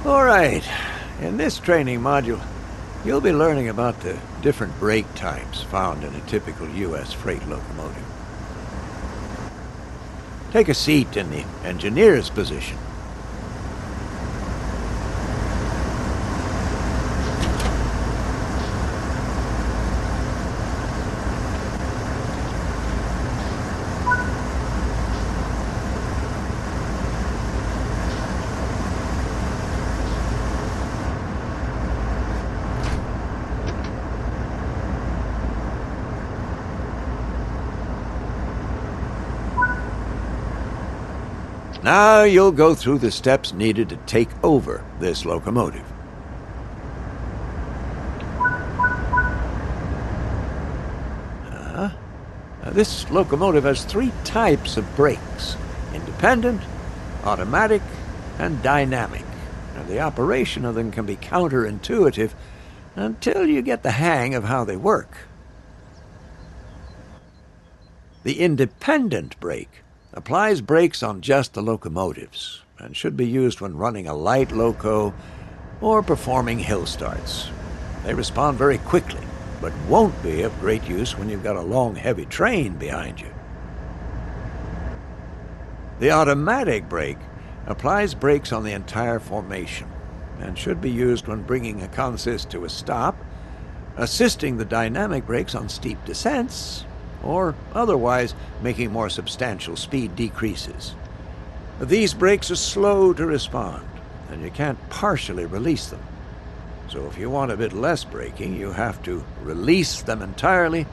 All right, in this training module, you'll be learning about the different brake types found in a typical U.S. freight locomotive. Take a seat in the engineer's position. Now you'll go through the steps needed to take over this locomotive. This locomotive has 3 types of brakes: independent, automatic, and dynamic. Now, the operation of them can be counterintuitive until you get the hang of how they work. The independent brake applies brakes on just the locomotives and should be used when running a light loco or performing hill starts. They respond very quickly, but won't be of great use when you've got a long, heavy train behind you. The automatic brake applies brakes on the entire formation and should be used when bringing a consist to a stop, assisting the dynamic brakes on steep descents, or otherwise making more substantial speed decreases. These brakes are slow to respond, and you can't partially release them. So if you want a bit less braking, you have to release them entirely,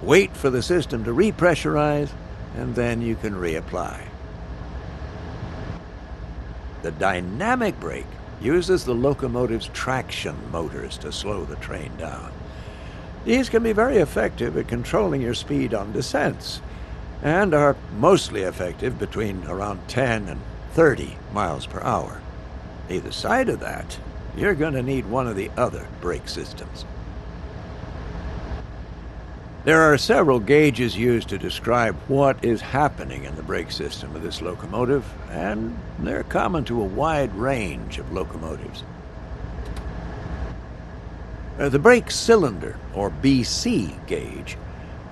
wait for the system to repressurize, and then you can reapply. The dynamic brake uses the locomotive's traction motors to slow the train down. These can be very effective at controlling your speed on descents, and are mostly effective between around 10 and 30 miles per hour. Either side of that, you're going to need one of the other brake systems. There are several gauges used to describe what is happening in the brake system of this locomotive, and they're common to a wide range of locomotives. The brake cylinder, or BC gauge,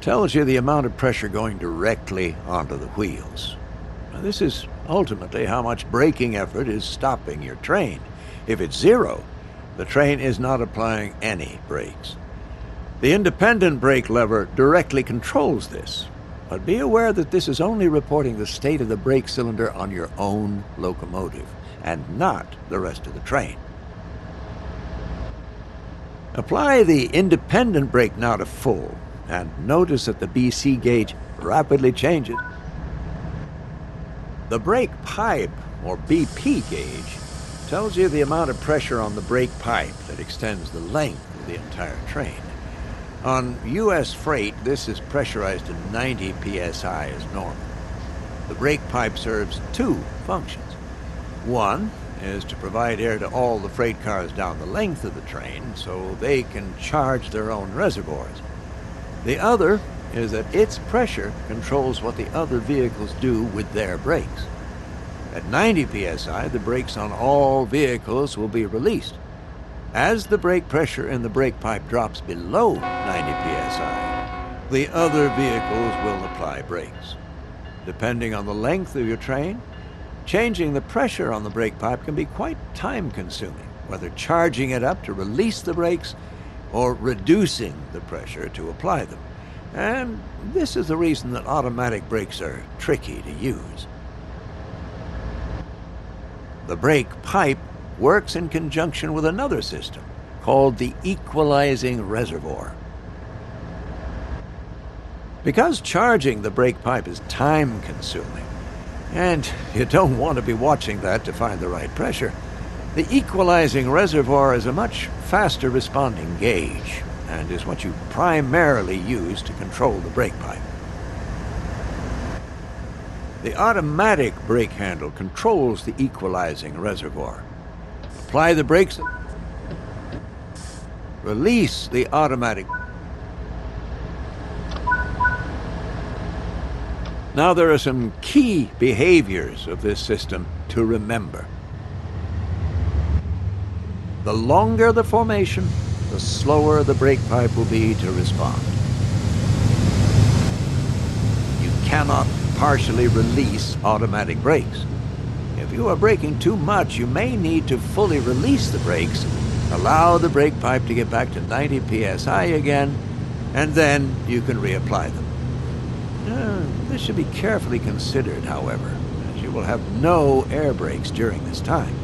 tells you the amount of pressure going directly onto the wheels. Now, this is ultimately how much braking effort is stopping your train. If it's 0, the train is not applying any brakes. The independent brake lever directly controls this, but be aware that this is only reporting the state of the brake cylinder on your own locomotive, and not the rest of the train. Apply the independent brake now to full, and notice that the BC gauge rapidly changes. The brake pipe, or BP gauge, tells you the amount of pressure on the brake pipe that extends the length of the entire train. On U.S. freight, this is pressurized to 90 psi as normal. The brake pipe serves 2 functions. One is to provide air to all the freight cars down the length of the train so they can charge their own reservoirs. The other is that its pressure controls what the other vehicles do with their brakes. At 90 psi, the brakes on all vehicles will be released. As the brake pressure in the brake pipe drops below 90 psi, The other vehicles will apply brakes. Depending on the length of your train, changing the pressure on the brake pipe can be quite time-consuming, whether charging it up to release the brakes or reducing the pressure to apply them. And this is the reason that automatic brakes are tricky to use. The brake pipe works in conjunction with another system called the equalizing reservoir. Because charging the brake pipe is time-consuming, and you don't want to be watching that to find the right pressure, the equalizing reservoir is a much faster responding gauge and is what you primarily use to control the brake pipe. The automatic brake handle controls the equalizing reservoir. Apply the brakes, release the automatic. Now there are some key behaviors of this system to remember. The longer the formation, the slower the brake pipe will be to respond. You cannot partially release automatic brakes. If you are braking too much, you may need to fully release the brakes, allow the brake pipe to get back to 90 psi again, and then you can reapply them. This should be carefully considered, however, as you will have no air brakes during this time.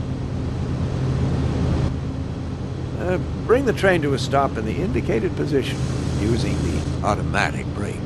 Bring the train to a stop in the indicated position using the automatic brake.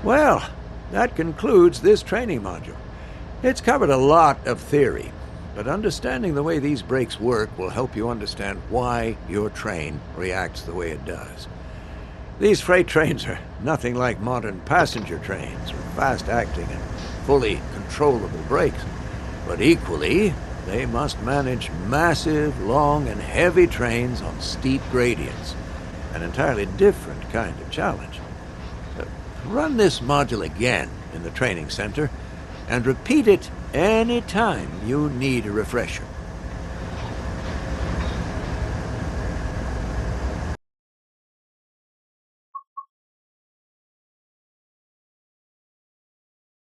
Well, that concludes this training module. It's covered a lot of theory, but understanding the way these brakes work will help you understand why your train reacts the way it does. These freight trains are nothing like modern passenger trains with fast-acting and fully controllable brakes, but equally, they must manage massive, long, and heavy trains on steep gradients, an entirely different kind of challenge. Run this module again in the training center and repeat it any time you need a refresher.